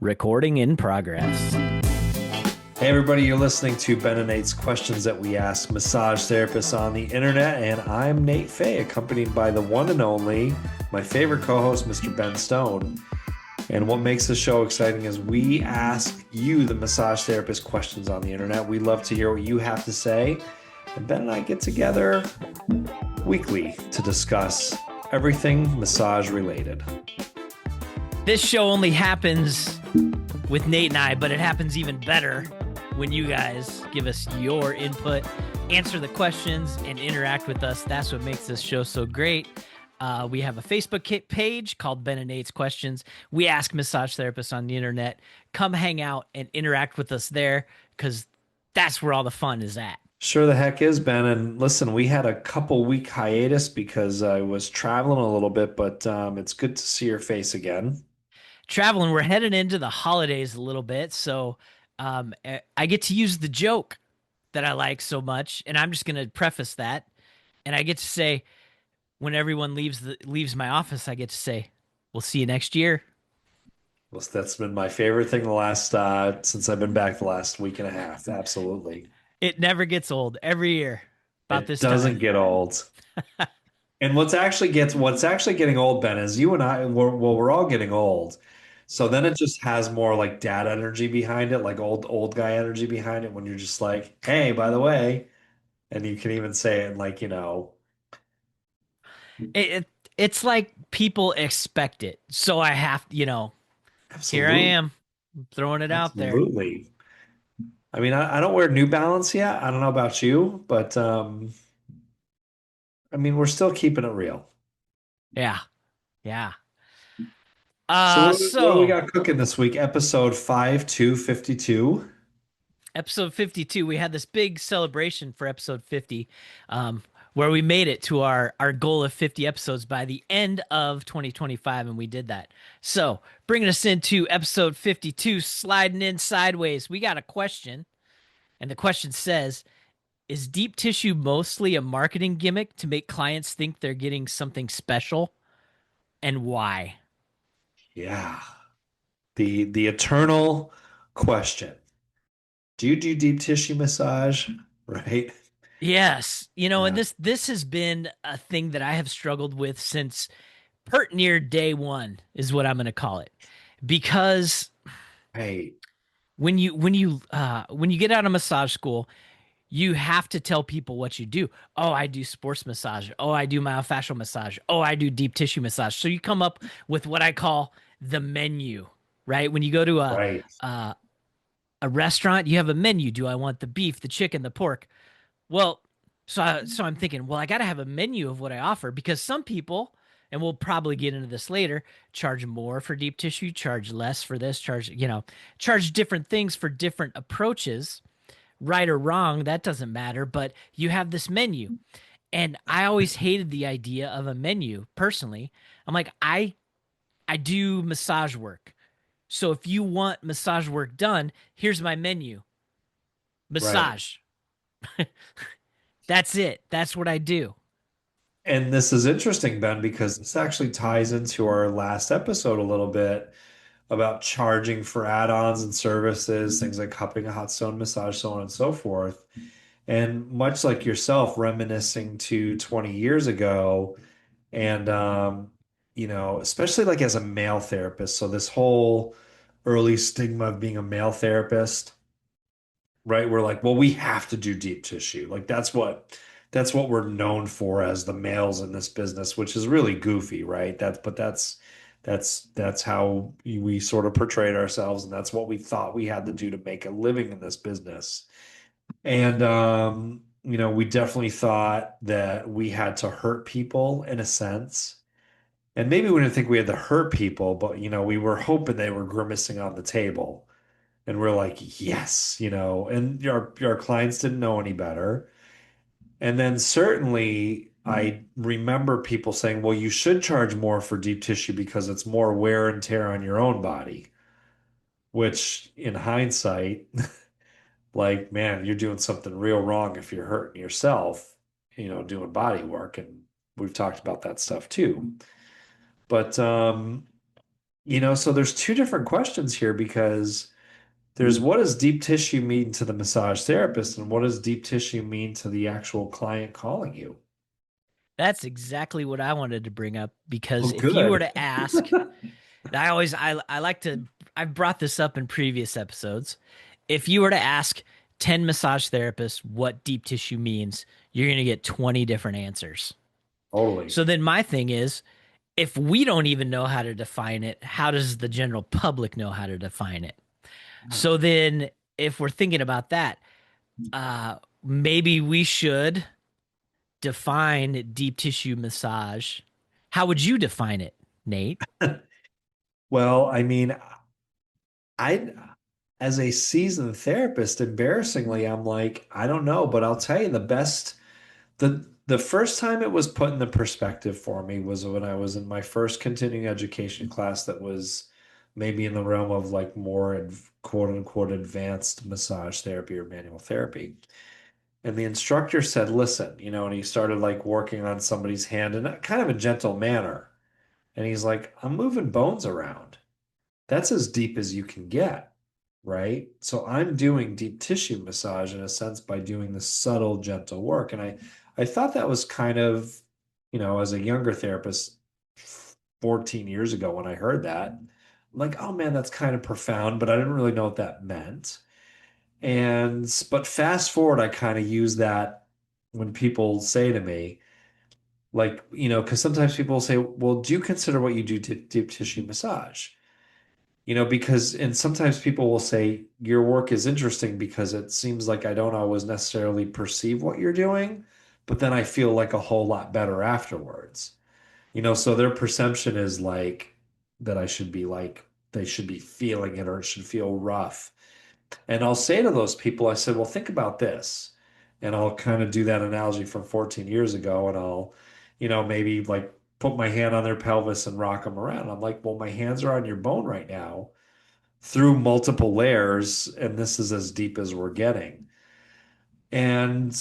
Recording in progress. Hey everybody, you're listening to Ben and Nate's Questions That We Ask Massage Therapists on the Internet, and I'm Nate Fay, accompanied by the one and only, my favorite co-host, Mr. Ben Stone. And what makes the show exciting is we ask you, the massage therapist, questions on the Internet. We love to hear what you have to say, and Ben and I get together weekly to discuss everything massage related. This show only happens with Nate and I, but it happens even better when you guys give us your input, answer the questions, and interact with us. That's what makes this show so great. We have a Facebook page called Ben and Nate's Questions. We ask massage therapists on the internet. Come hang out and interact with us there because that's where all the fun is at. Sure the heck is, Ben. And listen, we had a couple week hiatus because I was traveling a little bit, but it's good to see your face again. Traveling, we're headed into the holidays a little bit, so I get to use the joke that I like so much, and I'm just going to preface that. And I get to say, when everyone leaves my office, I get to say, "We'll see you next year." Well, that's been my favorite thing the last since I've been back the last week and a half. Absolutely. It never gets old. Every year, about It this doesn't time. get old. And what's actually getting old, Ben, is you and I, we're all getting old. So then it just has more like dad energy behind it, like old guy energy behind it when you're just like, hey, by the way, and you can even say it like, It, it it's like people expect it, so I have here I absolutely, am throwing it out there. absolutely. I mean, I don't wear New Balance yet. I don't know about you, but I mean, we're still keeping it real. Yeah, yeah. So what do we So got cooking this week? Episode 5252. episode 52, we had this big celebration for episode 50, where we made it to our goal of 50 episodes by the end of 2025, and we did that. So bringing us into episode 52, sliding in sideways, we got a question, and the question says, is deep tissue mostly a marketing gimmick to make clients think they're getting something special, and why? Yeah. The eternal question. Do you do deep tissue massage? Right? Yes, and Yeah. this has been a thing that I have struggled with since pert near day one is what I'm going to call it, because Hey, when you get out of massage school, you have to tell people what you do. Oh, I do sports massage. Oh, I do myofascial massage. Oh, I do deep tissue massage. So you come up with what I call the menu, right? When you go to right. a, a restaurant, you have a menu. Do I want the beef, the chicken, the pork? Well, so I'm thinking, well, I got to have a menu of what I offer because some people, and we'll probably get into this later, charge more for deep tissue, charge less for this, charge different things for different approaches, right or wrong, that doesn't matter, but you have this menu. And I always hated the idea of a menu personally. I'm like, I do massage work. So if you want massage work done, here's my menu. Right. Massage. That's it. That's what I do. And this is interesting, Ben, because this actually ties into our last episode a little bit about charging for add-ons and services, things like cupping, a hot stone massage, so on and so forth. And much like yourself, reminiscing to 20 years ago, and especially like as a male therapist, so this whole early stigma of being a male therapist, right? We're like, well, we have to do deep tissue. Like that's what we're known for as the males in this business, which is really goofy, right? That's how we sort of portrayed ourselves, and that's what we thought we had to do to make a living in this business. And we definitely thought that we had to hurt people in a sense. And maybe we didn't think we had to hurt people, but we were hoping they were grimacing on the table. And we're like, yes, and our clients didn't know any better. And then certainly I remember people saying, well, you should charge more for deep tissue because it's more wear and tear on your own body, which in hindsight, like, man, you're doing something real wrong if you're hurting yourself, doing body work. And we've talked about that stuff too. But So there's two different questions here because there's what does deep tissue mean to the massage therapist, and what does deep tissue mean to the actual client calling you? That's exactly what I wanted to bring up Oh, because if you were good. to ask, I like to I've brought this up in previous episodes. If you were to ask 10 massage therapists what deep tissue means, you're going to get 20 different answers. Totally. So then my thing is, if we don't even know how to define it, how does the general public know how to define it? So then if we're thinking about that, maybe we should define deep tissue massage. How would you define it, Nate? Well, I mean, I, as a seasoned therapist, embarrassingly, I'm like, I don't know, but I'll tell you the first time it was put in the perspective for me was when I was in my first continuing education class that was maybe in the realm of like more quote unquote advanced massage therapy or manual therapy. And the instructor said, listen, and he started like working on somebody's hand in a kind of a gentle manner. And he's like, I'm moving bones around. That's as deep as you can get, right? So I'm doing deep tissue massage in a sense by doing the subtle, gentle work. And I thought that was kind of, as a younger therapist 14 years ago when I heard that, I'm like, oh man, that's kind of profound, but I didn't really know what that meant. But fast forward, I kind of use that when people say to me, like, because sometimes people say, well, do you consider what you do to deep tissue massage? And sometimes people will say your work is interesting because it seems like I don't always necessarily perceive what you're doing, but then I feel like a whole lot better afterwards. So their perception is like that I should be like, they should be feeling it or it should feel rough. And I'll say to those people, I said, well, think about this. And I'll kind of do that analogy from 14 years ago. And I'll, maybe like put my hand on their pelvis and rock them around. I'm like, well, my hands are on your bone right now through multiple layers. And this is as deep as we're getting. And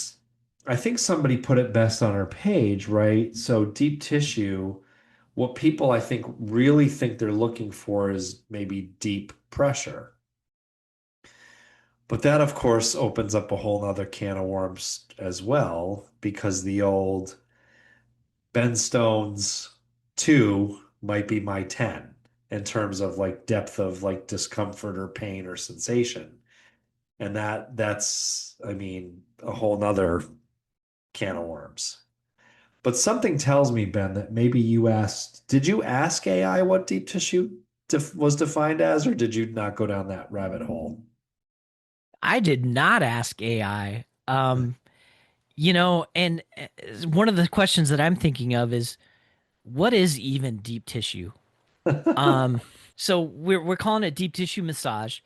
I think somebody put it best on our page, right? So deep tissue, what people I think really think they're looking for is maybe deep pressure. But that, of course, opens up a whole nother can of worms as well, because the old Ben Stone's 2 might be my 10 in terms of like depth of like discomfort or pain or sensation. And that's, I mean, a whole nother can of worms. But something tells me, Ben, that maybe did you ask AI what deep tissue was defined as, or did you not go down that rabbit hole? I did not ask AI. And one of the questions that I'm thinking of is what is even deep tissue? Um, so we're calling it deep tissue massage,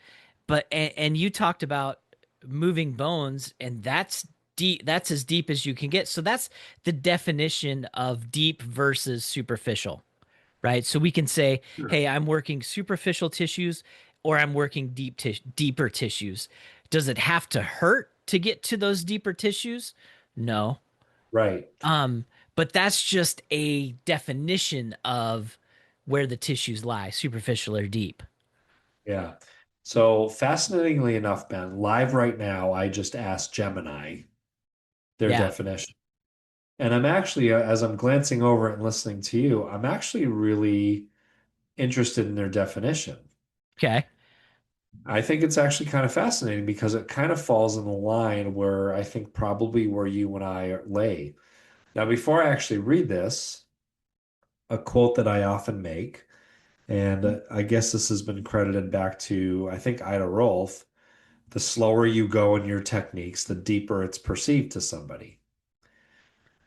but and you talked about moving bones, and that's deep. That's as deep as you can get. So that's the definition of deep versus superficial, right? So we can say, Sure. hey, I'm working superficial tissues, or I'm working deeper tissues. Does it have to hurt to get to those deeper tissues? No. Right. Um, but that's just a definition of where the tissues lie, superficial or deep. Yeah. So fascinatingly enough, Ben, live right now, I just asked Gemini their Yeah. definition. And I'm actually, as I'm glancing over it and listening to you, I'm actually really interested in their definition. Okay. I think it's actually kind of fascinating because it kind of falls in the line where I think probably where you and I lay. Now, before I actually read this, a quote that I often make, and I guess this has been credited back to, I think, Ida Rolf. The slower you go in your techniques, the deeper it's perceived to somebody,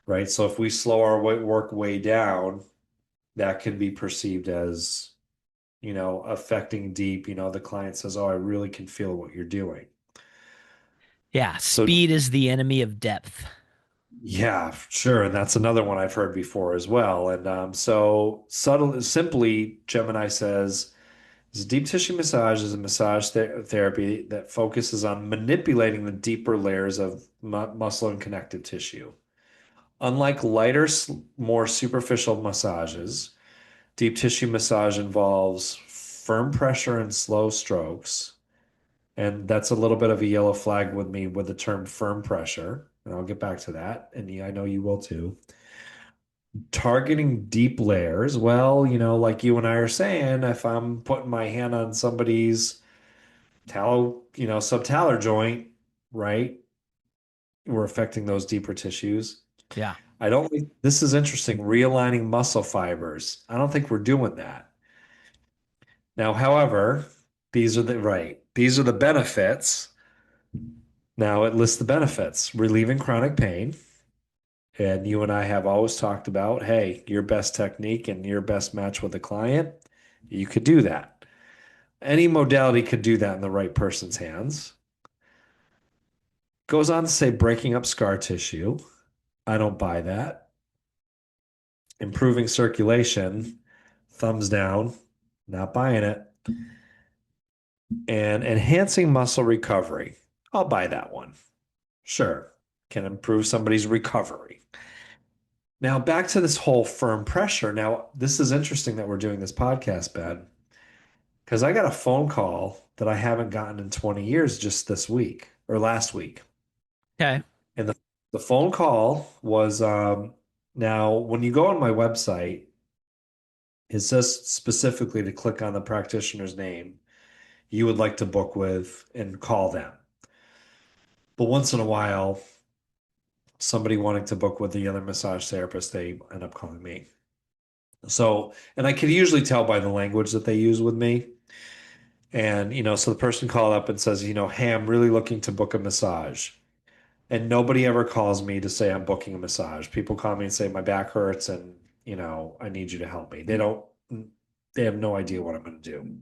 right? So if we slow our work way down, that can be perceived as, affecting deep. The client says, oh, I really can feel what you're doing. Yeah. So, Speed is the enemy of depth. yeah, sure. And that's another one I've heard before as well. And so, simply, Gemini says, deep tissue massage is a massage therapy that focuses on manipulating the deeper layers of muscle and connective tissue. Unlike lighter, more superficial massages, Deep tissue massage involves firm pressure and slow strokes. And that's a little bit of a yellow flag with me with the term firm pressure. And I'll get back to that. And yeah, I know you will too. Targeting deep layers. Well, like you and I are saying, if I'm putting my hand on somebody's subtalar joint, right? We're affecting those deeper tissues. Yeah. I don't think this is interesting. Realigning muscle fibers. I don't think we're doing that. Now, however, these are the benefits. Now it lists the benefits, relieving chronic pain. And you and I have always talked about, hey, your best technique and your best match with the client, you could do that. Any modality could do that in the right person's hands. Goes on to say breaking up scar tissue. I don't buy that. Improving circulation, thumbs down, not buying it. And enhancing muscle recovery. I'll buy that one. Sure, can improve somebody's recovery. Now, back to this whole firm pressure. Now, this is interesting that we're doing this podcast, Ben, because I got a phone call that I haven't gotten in 20 years just this week or last week. Okay. And the phone call was now, when you go on my website, it says specifically to click on the practitioner's name you would like to book with and call them. But once in a while, somebody wanting to book with the other massage therapist, they end up calling me. So, and I can usually tell by the language that they use with me. And, so the person called up and says, hey, I'm really looking to book a massage. And nobody ever calls me to say I'm booking a massage. People call me and say my back hurts and, I need you to help me. They have no idea what I'm going to do.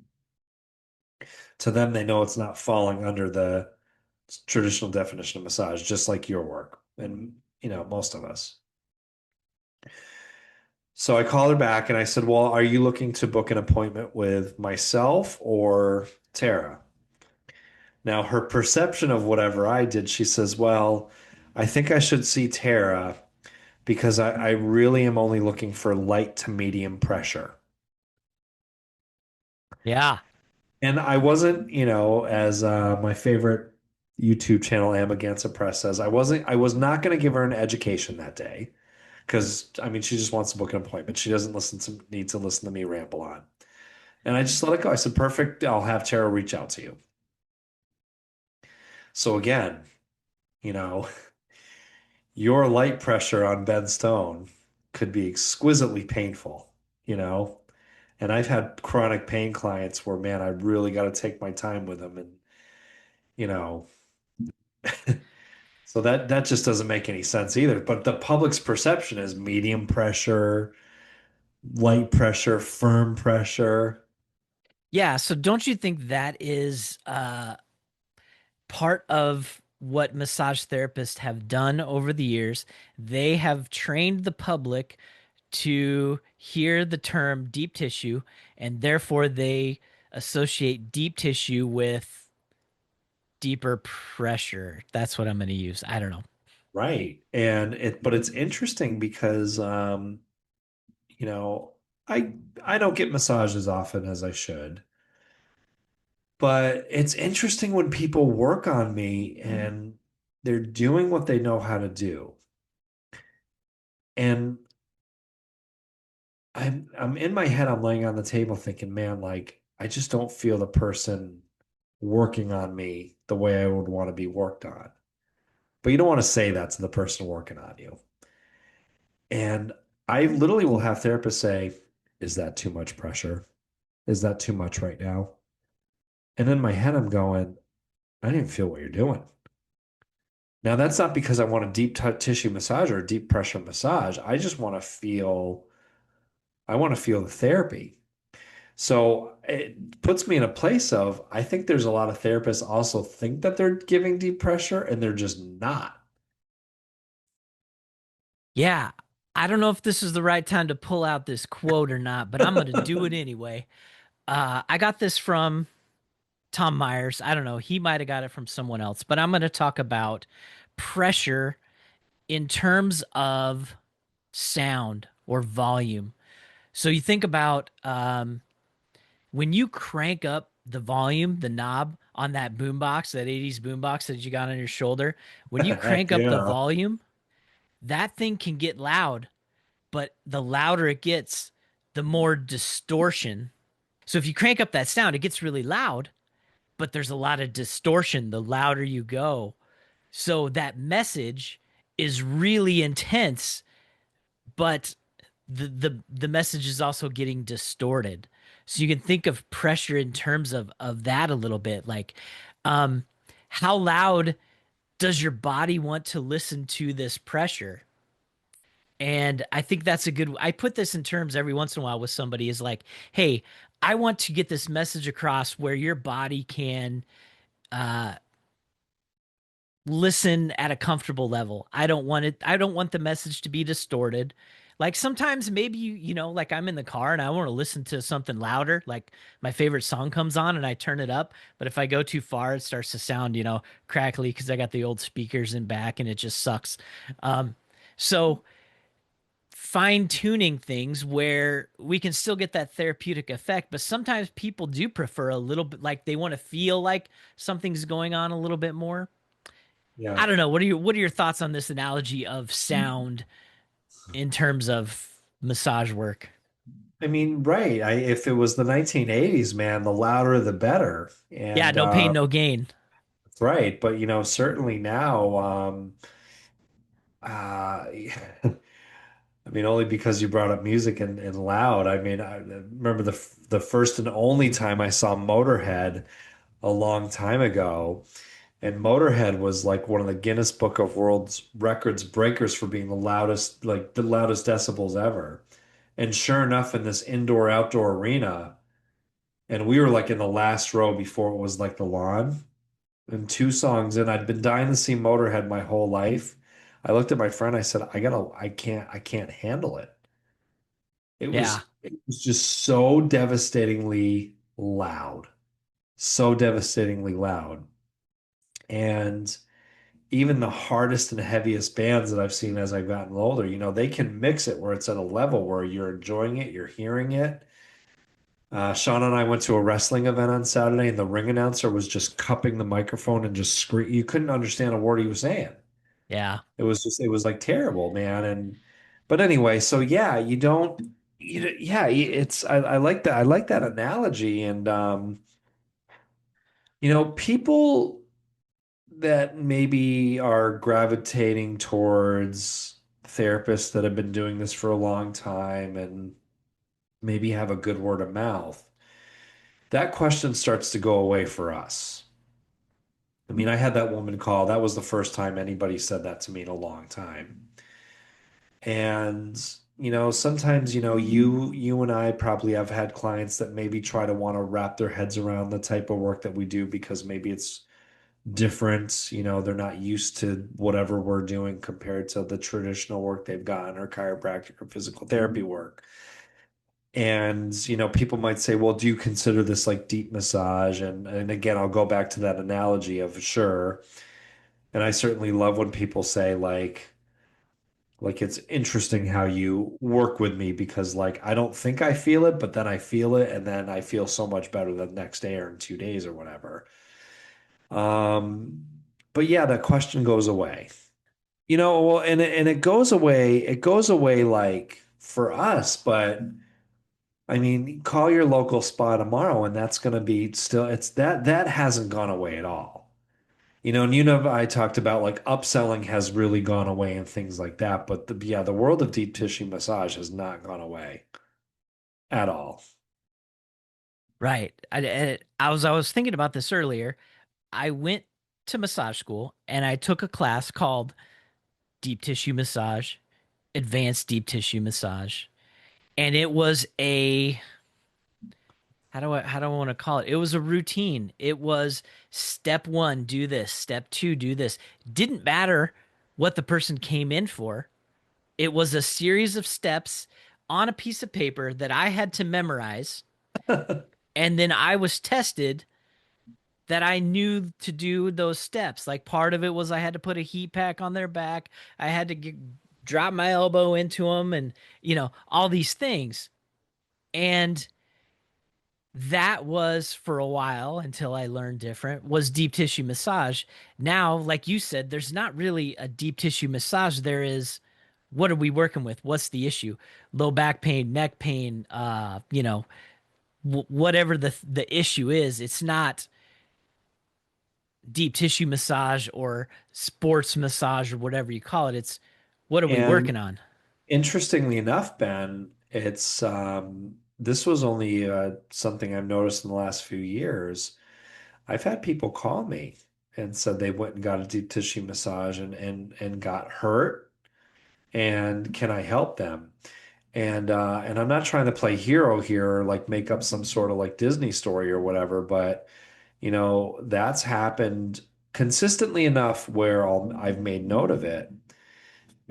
To them, they know it's not falling under the traditional definition of massage, just like your work and, most of us. So I called her back and I said, well, are you looking to book an appointment with myself or Tara? Now, her perception of whatever I did, she says, well, I think I should see Tara because I really am only looking for light to medium pressure. Yeah. And I wasn't, as my favorite YouTube channel, Amagansett Press says, I was not going to give her an education that day because, I mean, she just wants to book an appointment. She doesn't need to listen to me ramble on. And I just let it go. I said, perfect. I'll have Tara reach out to you. So again, you know, your light pressure on Ben Stone could be exquisitely painful, you know? And I've had chronic pain clients where, man, I really got to take my time with them. And, you know, so that just doesn't make any sense either. But the public's perception is medium pressure, light pressure, firm pressure. Yeah. So don't you think that is part of what massage therapists have done over the years? They have trained the public to hear the term deep tissue, and therefore they associate deep tissue with deeper pressure. That's what I'm going to use. I don't know. Right. But it's interesting because, you know, I, I don't get massaged as often as I should. But it's interesting when people work on me and they're doing what they know how to do. And I'm in my head, I'm laying on the table thinking, man, like I just don't feel the person working on me the way I would want to be worked on. But you don't want to say that to the person working on you. And I literally will have therapists say, is that too much pressure? Is that too much right now? And in my head, I'm going, I didn't even feel what you're doing. Now, that's not because I want a deep tissue massage or a deep pressure massage. I want to feel the therapy. So it puts me in a place of, I think there's a lot of therapists also think that they're giving deep pressure and they're just not. Yeah. I don't know if this is the right time to pull out this quote or not, but I'm going to do it anyway. I got this from Tom Myers. I don't know. He might have got it from someone else, but I'm going to talk about pressure in terms of sound or volume. So you think about when you crank up the volume, the knob on that boombox, that 80s boombox that you got on your shoulder, when you Heck crank up the yeah. volume, that thing can get loud, but the louder it gets, the more distortion. So if you crank up that sound, it gets really loud, but there's a lot of distortion the louder you go. So that message is really intense, but the message is also getting distorted. So you can think of pressure in terms of that a little bit, like um how loud does your body want to listen to this pressure? And I think that's a good, I put this in terms every once in a while with somebody is like, hey, I want to get this message across where your body can uh listen at a comfortable level. I don't want the message to be distorted. Like sometimes maybe like I'm in the car and I want to listen to something louder, like my favorite song comes on and I turn it up, but if I go too far it starts to sound, crackly because I got the old speakers in back and it just sucks. So fine tuning things where we can still get that therapeutic effect, but sometimes people do prefer a little bit, like they want to feel like something's going on a little bit more. Yeah. I don't know. What are your thoughts on this analogy of sound in terms of massage work? I mean, right. If it was the 1980s, man, the louder the better. Yeah, And no pain, no gain. right, but certainly now, I mean, only because you brought up music and loud. I mean, I remember the first and only time I saw Motorhead a long time ago, and Motorhead was like one of the Guinness Book of World's Records breakers for being the loudest, like the loudest decibels ever. And sure enough, in this indoor outdoor arena, and we were like in the last row before it was like the lawn. And two songs in, I'd been dying to see Motorhead my whole life. I looked at my friend, I said, I can't handle it. Yeah, It was just so devastatingly loud. So devastatingly loud. And even the hardest and heaviest bands that I've seen as I've gotten older, they can mix it where it's at a level where you're enjoying it, you're hearing it. Sean and I went to a wrestling event on Saturday, and the ring announcer was just cupping the microphone and just scream. You couldn't understand a word he was saying. yeah, It was like terrible, man. But anyway, so yeah, yeah, I like that. I like that analogy. And, people that maybe are gravitating towards therapists that have been doing this for a long time and maybe have a good word of mouth, that question starts to go away for us. I mean, I had that woman call. That was the first time anybody said that to me in a long time. And, sometimes, you and I probably have had clients that maybe try to want to wrap their heads around the type of work that we do because maybe it's different. They're not used to whatever we're doing compared to the traditional work they've gotten or chiropractic or physical therapy work. And, people might say, well, do you consider this like deep massage? And again, I'll go back to that analogy of sure. And I certainly love when people say like it's interesting how you work with me because like I don't think I feel it, but then I feel it and then I feel so much better the next day or in 2 days or whatever. Um, but yeah, that question goes away. Well, and it goes away like for us, but I mean, call your local spa tomorrow and that's going to be still it's that hasn't gone away at all. And I talked about like upselling has really gone away and things like that, but the world of deep tissue massage has not gone away at all. right. I was thinking about this earlier. I went to massage school and I took a class called Deep Tissue Massage, Advanced Deep Tissue Massage, and it was a how do I want to call it? It was a routine. It was step one, do this. Step two, do this. Didn't matter what the person came in for. It was a series of steps on a piece of paper that I had to memorize. And then I was tested that I knew to do those steps. Like part of it was I had to put a heat pack on their back. I had to drop my elbow into them and, all these things. And that was for a while until I learned different was deep tissue massage. Now, like you said, there's not really a deep tissue massage. There is, what are we working with? What's the issue? Low back pain, neck pain, whatever the issue is. It's not deep tissue massage or sports massage or whatever you call it. It's what are we And working on? interestingly enough, Ben, it's this was only something I've noticed in the last few years. I've had people call me and said they went and got a deep tissue massage and got hurt, and can I help them? And I'm not trying to play hero here or like make up some sort of like Disney story or whatever, but that's happened consistently enough where I've made note of it.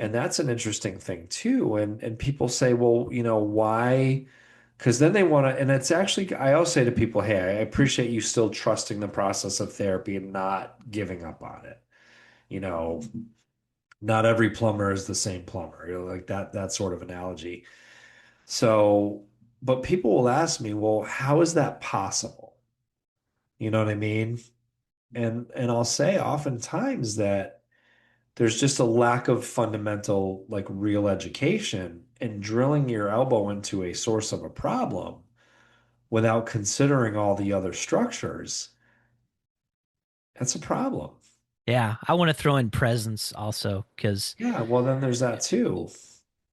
And that's an interesting thing too. And people say, well, why? Because then they want to, and it's actually, I always say to people, hey, I appreciate you still trusting the process of therapy and not giving up on it. You know, not every plumber is the same plumber, like that sort of analogy. So, but people will ask me, well, how is that possible? You know what I mean? And I'll say oftentimes that there's just a lack of fundamental, like real education and drilling your elbow into a source of a problem without considering all the other structures. That's a problem. Yeah, I want to throw in presence also because, Yeah, well, then there's that too.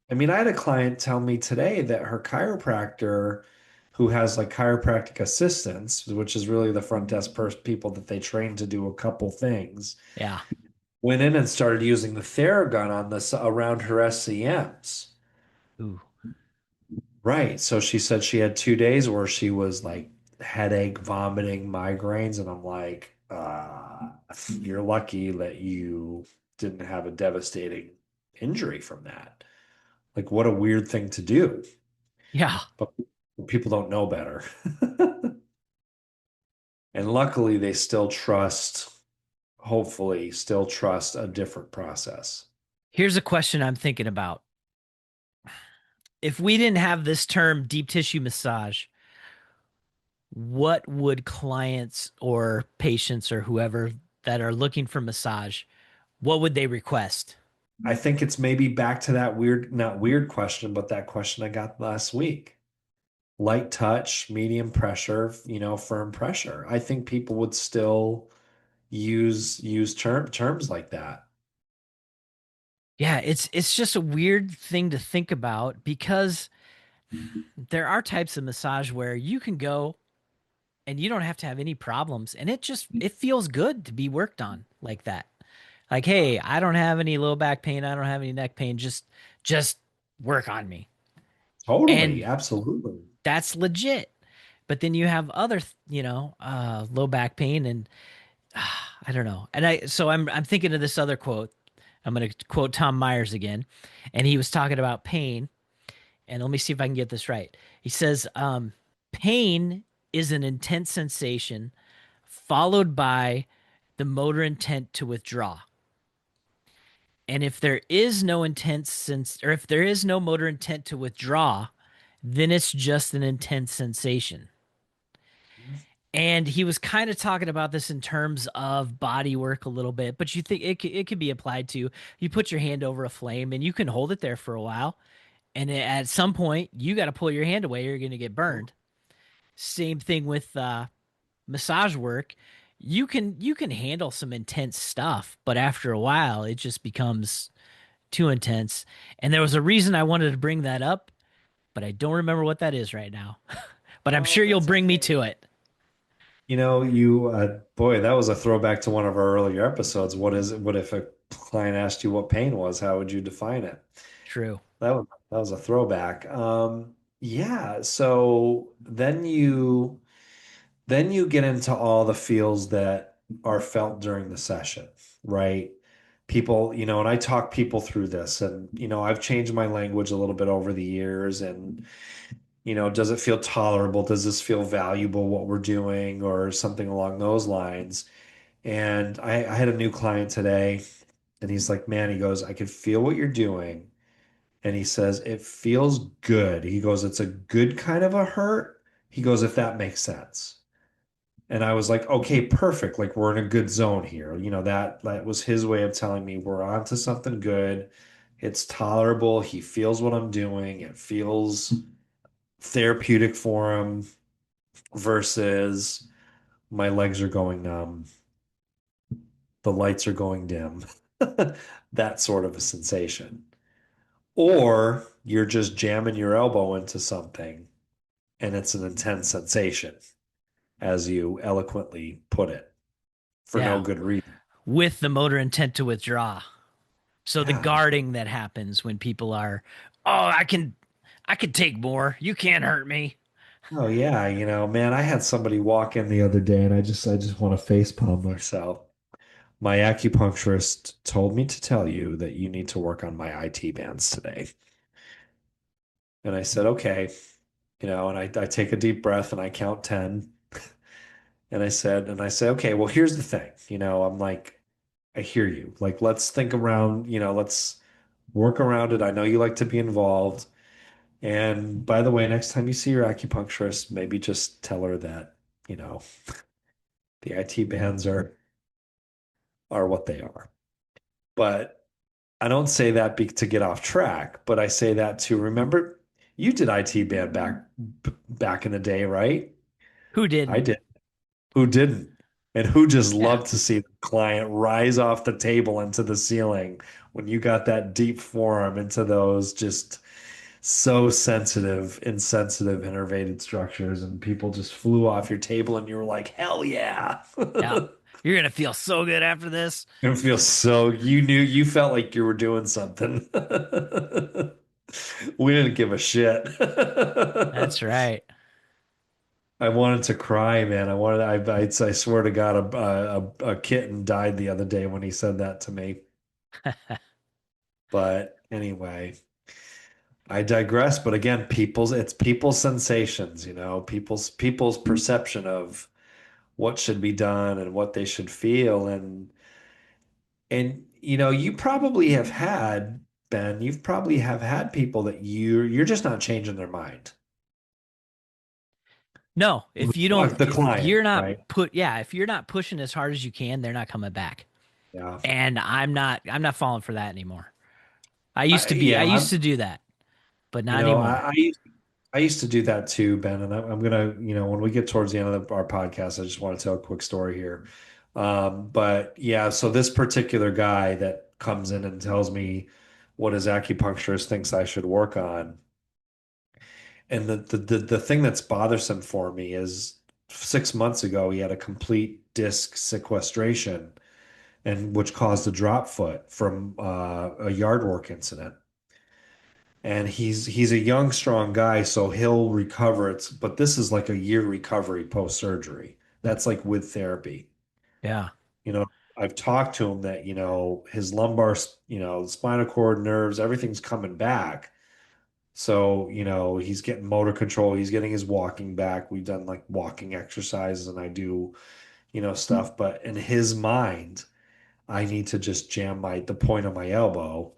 I mean, I had a client tell me today that her chiropractor, who has like chiropractic assistants, which is really the front desk people that they train to do a couple things, yeah. went in and started using the Theragun on this around her SCMs. Ooh, Right. So she said she had 2 days where she was like headache, vomiting, migraines, and I'm like, you're lucky that you didn't have a devastating injury from that. Like, what a weird thing to do. yeah. But people don't know better. And luckily, they still trust, hopefully, still trust a different process. Here's a question I'm thinking about. If we didn't have this term deep tissue massage, what would clients or patients or whoever that are looking for massage, what would they request? I think it's maybe back to that weird, not weird question, but that question I got last week. Light touch, medium pressure, firm pressure. I think people would still use terms like that. Yeah, it's just a weird thing to think about because there are types of massage where you can go and you don't have to have any problems and it feels good to be worked on like that. Like, hey, I don't have any low back pain, I don't have any neck pain, just work on me. Totally, And absolutely. that's legit. But then you have other, low back pain and I don't know. And I'm thinking of this other quote. I'm going to quote Tom Myers again, and he was talking about pain. And let me see if I can get this right. He says, pain is an intense sensation followed by the motor intent to withdraw. And if there is no intense sense, or if there is no motor intent to withdraw, then it's just an intense sensation. And he was kind of talking about this in terms of body work a little bit, but you think it could be applied to you put your hand over a flame and you can hold it there for a while. And at some point, you got to pull your hand away or you're going to get burned. Same thing with massage work. You can handle some intense stuff, but after a while, it just becomes too intense. And there was a reason I wanted to bring that up, but I don't remember what that is right now. But I'm Oh, sure you'll that's bring me okay. to it. Boy, that was a throwback to one of our earlier episodes. What if a client asked you what pain was? How would you define it? True. That was a throwback. Yeah. So then you get into all the feels that are felt during the session, right? People, and I talk people through this, and I've changed my language a little bit over the years, and does it feel tolerable? Does this feel valuable, what we're doing, or something along those lines? And I had a new client today, and he's like, man, he goes, I can feel what you're doing, And he says, it feels good. He goes, it's a good kind of a hurt. He goes, if that makes sense. And I was like, okay, perfect. Like we're in a good zone here. That was his way of telling me we're on to something good. It's tolerable. He feels what I'm doing. It feels therapeutic for him versus my legs are going numb. The lights are going dim. That sort of a sensation. Or you're just jamming your elbow into something and it's an intense sensation, as you eloquently put it, for no Yeah. good reason. With the motor intent to withdraw. So the Yeah. guarding that happens when people are, oh, I can take more. You can't hurt me. Oh yeah, man, I had somebody walk in the other day and I just want to face palm myself. My acupuncturist told me to tell you that you need to work on my IT bands today. And I said, okay, and I take a deep breath and I count 10. And I said, okay, well, here's the thing. I'm like, I hear you. Like, let's think around, let's work around it. I know you like to be involved. And by the way, next time you see your acupuncturist, maybe just tell her that, you know, the IT bands are what they are. But I don't say that to get off track, but I say that to remember you did IT band back in the day, right? Who I didn't? did. Who didn't? And who just Yeah. loved to see the client rise off the table into the ceiling when you got that deep forearm into those just so sensitive, insensitive, innervated structures, and people just flew off your table, and you were like, hell yeah. Yeah. You're gonna feel so good after this. It feels so, you felt like you were doing something. We didn't give a shit. That's right. I wanted to cry, man. I swear to God, a kitten died the other day when he said that to me. But anyway, I digress. But again, it's people's sensations, people's perception of what should be done and what they should feel. And you probably have had, Ben, you've probably have had people that you're just not changing their mind. No, if you don't, The if client, you're not right? yeah, if you're not pushing as hard as you can, they're not coming back. Yeah. And I'm not falling for that anymore. I Yeah, used to do that, but you not know, anymore. I used to do that too, Ben, and I'm gonna, when we get towards the end of our podcast, I just want to tell a quick story here. But yeah, so this particular guy that comes in and tells me what his acupuncturist thinks I should work on, and the thing that's bothersome for me is 6 months ago he had a complete disc sequestration, and which caused a drop foot from a yard work incident. And he's a young, strong guy, so he'll recover. But this is like a year recovery post surgery. That's like with therapy. Yeah. You know, I've talked to him that, his lumbar, spinal cord, nerves, everything's coming back. So, he's getting motor control, he's getting his walking back. We've done like walking exercises and I do, stuff. But in his mind, I need to just jam the point of my elbow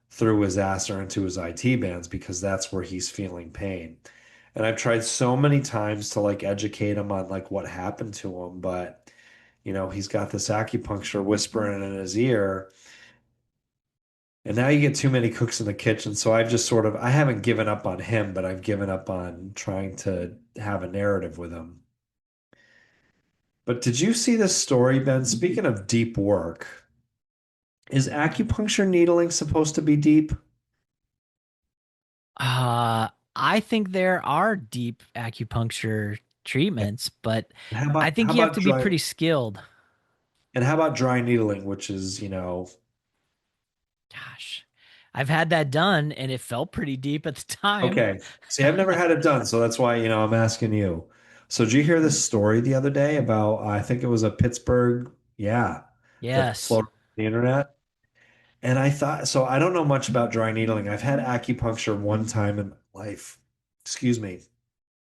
through his ass or into his IT bands because that's where he's feeling pain. And I've tried so many times to like educate him on like what happened to him, but he's got this acupuncture whispering in his ear. And now you get too many cooks in the kitchen. So I've just I haven't given up on him, but I've given up on trying to have a narrative with him. But did you see this story, Ben? Speaking of deep work, is acupuncture needling supposed to be deep? I think there are deep acupuncture treatments, but How I about think how you have about to be dry pretty skilled. and how about dry needling, which is, Gosh, I've had that done and it felt pretty deep at the time. okay. See, I've never had it done, so that's why, I'm asking you. So did you hear this story the other day about, I think it was a Pittsburgh, yeah, that Yes. floated on the internet? And I thought, so I don't know much about dry needling. I've had acupuncture one time in my life, excuse me,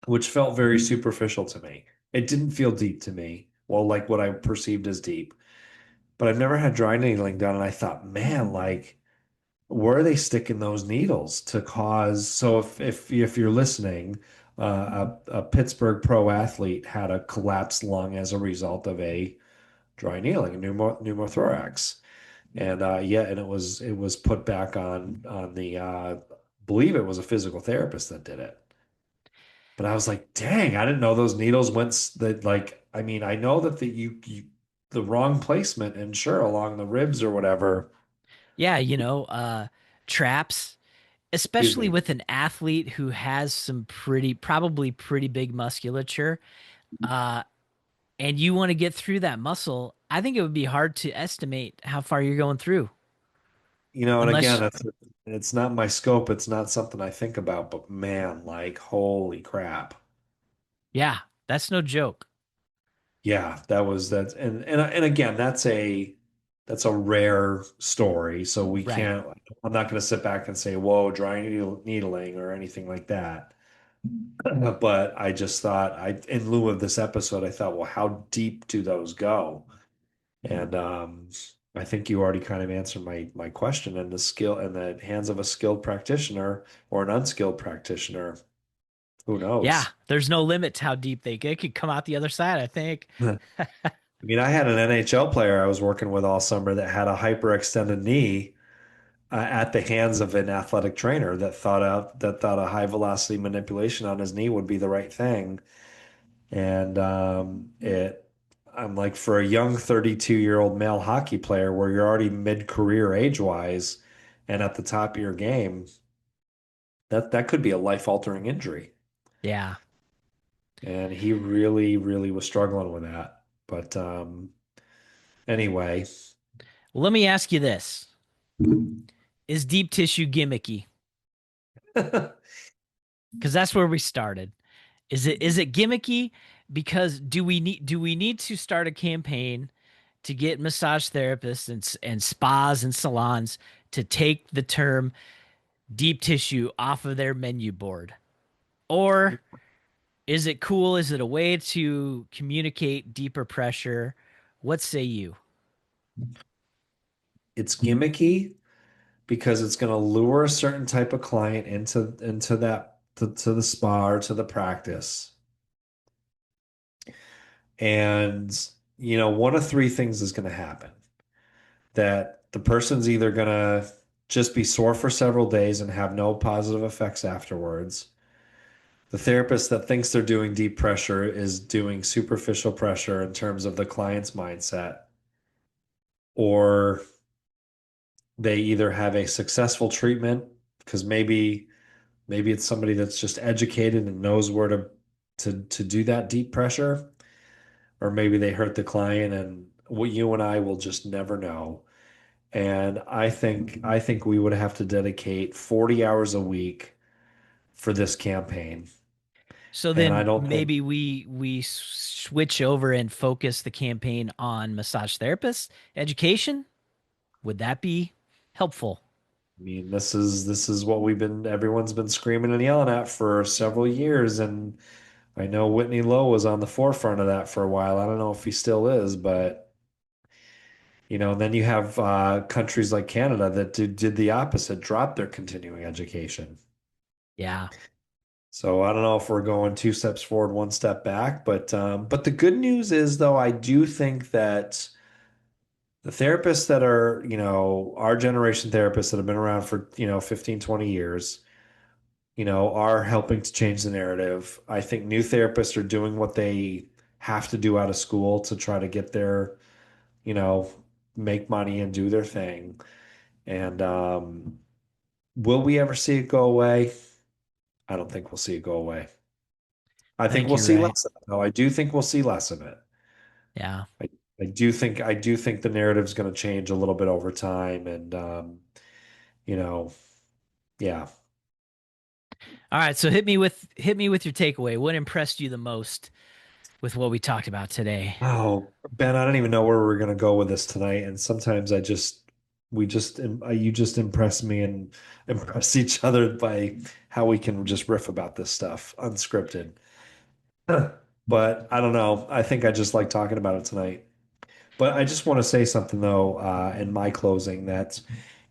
which felt very superficial to me. It didn't feel deep to me. Well, like what I perceived as deep. But I've never had dry needling done, and I thought, man, like where are they sticking those needles to cause? So if you're listening, a Pittsburgh pro athlete had a collapsed lung as a result of a dry needling, a pneumothorax, and yeah, and it was put back on the believe it was a physical therapist that did it. But I was like, dang, I didn't know those needles that like. I mean, I know that the wrong placement and sure along the ribs or whatever. Yeah, traps, Excuse especially me. with an athlete who has some probably pretty big musculature, uh, and you want to get through that muscle. I think it would be hard to estimate how far you're going through, And unless, again, it's not my scope. It's not something I think about, but man, like, holy crap. yeah, that's no joke. Yeah, and again, that's a rare story. So we Right. can't, I'm not going to sit back and say, whoa, needling or anything like that. But I just thought in lieu of this episode, I thought, well, how deep do those go? And I think you already kind of answered my question. And the skill in the hands of a skilled practitioner or an unskilled practitioner, who Yeah, knows? there's no limit to how deep they get. It could come out the other side, I think. I mean, I had an NHL player I was working with all summer that had a hyperextended knee at the hands of an athletic trainer that thought a high velocity manipulation on his knee would be the right thing. And I'm like, for a young 32-year-old male hockey player where you're already mid-career age-wise and at the top of your game, that could be a life-altering injury. Yeah. And he really, really was struggling with that. But anyway, Well, let me ask you this. Is deep tissue gimmicky? Because that's where we started. Is it gimmicky? Because do we need to start a campaign to get massage therapists and spas and salons to take the term deep tissue off of their menu board? Or is it cool? Is it a way to communicate deeper pressure? What say you? it's gimmicky because it's going to lure a certain type of client into that to the spa or to the practice. And one of three things is going to happen. That the person's either going to just be sore for several days and have no positive effects afterwards. The therapist that thinks they're doing deep pressure is doing superficial pressure in terms of the client's mindset, or they either have a successful treatment because maybe it's somebody that's just educated and knows where to do that deep pressure, or maybe they hurt the client and what you and I will just never know. And I think we would have to dedicate 40 hours a week for this campaign. So And I then don't think, maybe we switch over and focus the campaign on massage therapists education. Would that be helpful? I mean, this is what everyone's been screaming and yelling at for several years. And I know Whitney Lowe was on the forefront of that for a while. I don't know if he still is, but and then you have countries like Canada that did the opposite, dropped their continuing education. Yeah. So I don't know if we're going two steps forward, one step back, but the good news is though, I do think that the therapists that are, our generation therapists that have been around for, 15, 20 years, are helping to change the narrative. I think new therapists are doing what they have to do out of school to try to get their, you know, make money and do their thing. And will we ever see it go away? I don't think we'll see it go away. I I think think we'll you're see right. less of it. No, I do think we'll see less of it. Yeah. I, I do think the narrative's going to change a little bit over time, and you know, yeah. All right, so hit me with your takeaway. What impressed you the most with what we talked about today? Oh, Ben, I don't even know where we're going to go with this tonight. And sometimes you just impress me and impress each other by how we can just riff about this stuff unscripted. But I don't know. I think I just like talking about it tonight. But I just want to say something though, in my closing that,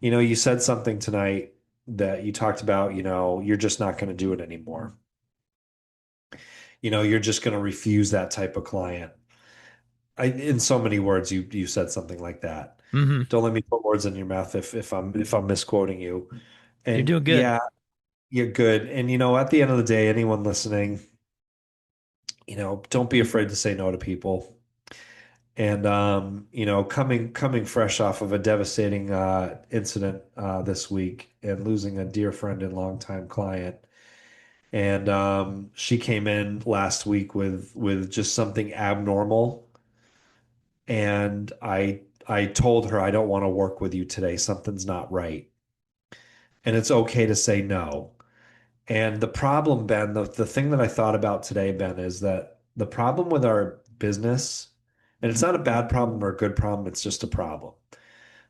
You said something tonight that you talked about, you're just not going to do it anymore. You're just going to refuse that type of client. In so many words, you said something like that. Hmm. Don't let me put words in your mouth if I'm misquoting you. You're And doing good. yeah, you're good. And at the end of the day, anyone listening, don't be afraid to say no to people. And coming fresh off of a devastating incident this week and losing a dear friend and longtime client. And she came in last week with just something abnormal. And I told her I don't want to work with you today. Something's not right. And it's okay to say no. And the problem, Ben, the thing that I thought about today, Ben, is that the problem with our business, and it's not a bad problem or a good problem, it's just a problem.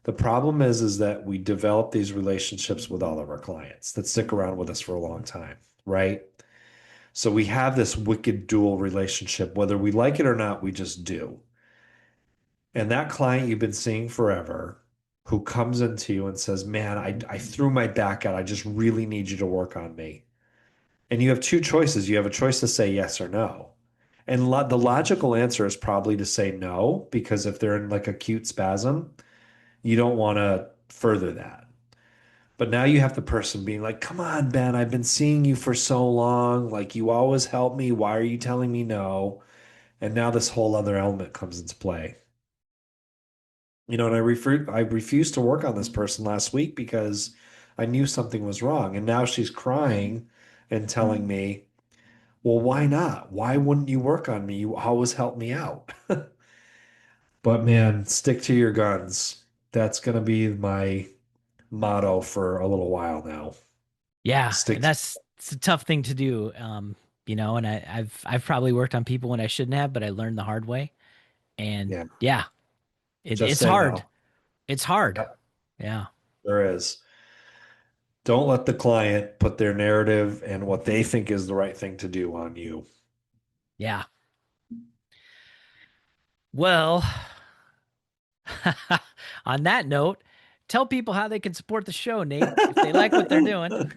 The problem is that we develop these relationships with all of our clients that stick around with us for a long time, right? So we have this wicked dual relationship, whether we like it or not, we just do. And that client you've been seeing forever, who comes into you and says, "Man, I threw my back out. I just really need you to work on me." And you have two choices. You have a choice to say yes or no. And the logical answer is probably to say no, because if they're in like acute spasm, you don't want to further that. But now you have the person being like, "Come on, Ben, I've been seeing you for so long. Like, you always help me. Why are you telling me no?" And now this whole other element comes into play. And I refused to work on this person last week because I knew something was wrong. And now she's crying and telling me, "Well, why not? Why wouldn't you work on me? You always help me out." But man, stick to your guns. That's going to be my motto for a little while now. Yeah, Stick to that's it's a tough thing to do. And I've probably worked on people when I shouldn't have, but I learned the hard way. And Yeah, yeah, just it's say hard. no. It's hard. Yep, Yeah. there is. Don't let the client put their narrative and what they think is the right thing to do on you. Yeah. Well, on that note, tell people how they can support the show, Nate, if they like what they're doing.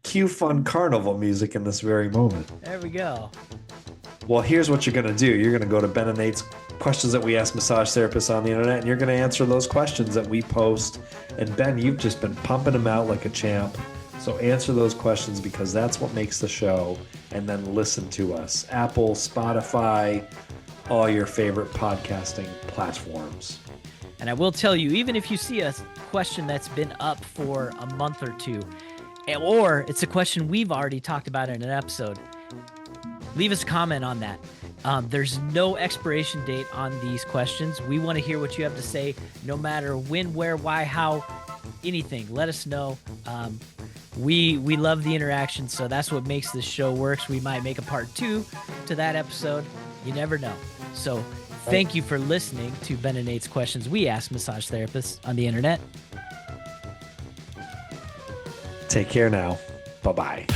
Cue fun carnival music in this very moment. There we go. Well, here's what you're going to do. You're going to go to Ben and Nate's questions that we ask massage therapists on the internet, and you're going to answer those questions that we post. And Ben, you've just been pumping them out like a champ. So answer those questions, because that's what makes the show. And then listen to us. Apple, Spotify, all your favorite podcasting platforms. And I will tell you, even if you see a question that's been up for a month or two, or it's a question we've already talked about in an episode, leave us a comment on that. There's no expiration date on these questions. We want to hear what you have to say, no matter when, where, why, how, anything. Let us know. We love the interaction, so that's what makes this show works. We might make a part 2 to that episode. You never know. So thank you for listening to Ben and Nate's Questions We Ask Massage Therapists on the internet. Take care now. Bye-bye.